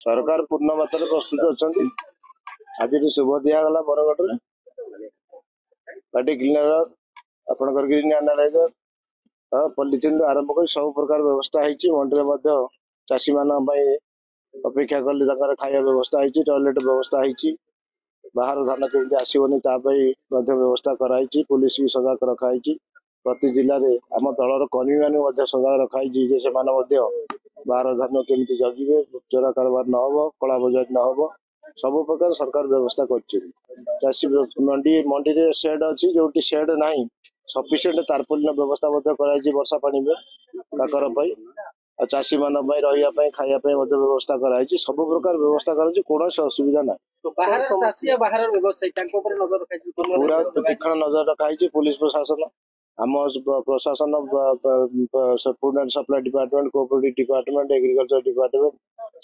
सरकार पूर्ण मात्रा प्रस्तुत अच्छा आज शुभ दिगला बरगढ़ पार्टी क्लीनर आपंकर ग्रीन एनालाइजर पॉलिथिन आरंभ कर सब प्रकार व्यवस्था है मंडी चाषी मान अपेक्षा कले खाया व्यवस्था है टॉयलेट व्यवस्था है बाहर धान केमती आसवनी व्यवस्था कराई पुलिस भी सजाग रखाई प्रति जिले में आम दलर कर्मी मैंने सजाग रखाई से बाहर धान केमती जगिए चोरा कारबार न हो कला बजार न हो सब प्रकार सरकार व्यवस्था कर मंडी मंडी सेड अच्छी जो सेड ना सफिसीयंट तारपोलिन व्यवस्था वर्षा पानी में काकर चाषी मान रही खायापी व्यवस्था कराई सब प्रकार व्यवस्था कर कौन असुविधा ना पूरा तीक्ष्ण नजर रखाई पुलिस प्रशासन आम प्रशासन food and supply department cooperative department agriculture department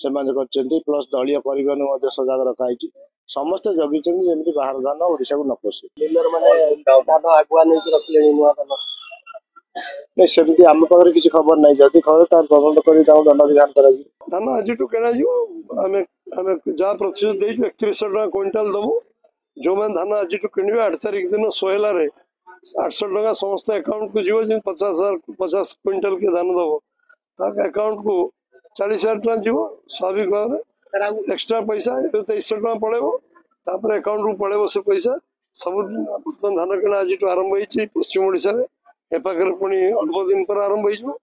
से प्लस दलीय परिवहन सजाग रखाई समस्त जगी जमी बाहर धान ओडिशा को न पशु नहीं सेमती आम पाखे किसी खबर नहीं जदि खबर तार तदंत कर दंड विधान कर धान आज किणा जहाँ प्रतिशत दे 3100 टका क्विंटाल दबू जो मैंने धान आज किणे 8 तारिख दिन सोहेल 800 टका समस्त अकाउंट को जीव 50 क्विंटाल के धान दब ताक अकाउंट को 40,000 टका जीव स्वाभाविक भाव में एक्सट्रा पैसा 2300 टका पड़ेबो तापर अकाउंट को पड़ेबो से पैसा सब बर्तमान धान किणा आज आरंभ होती पश्चिम ओडिशा रे एपाखर पुणी अल्प दिन पर आरंभ हो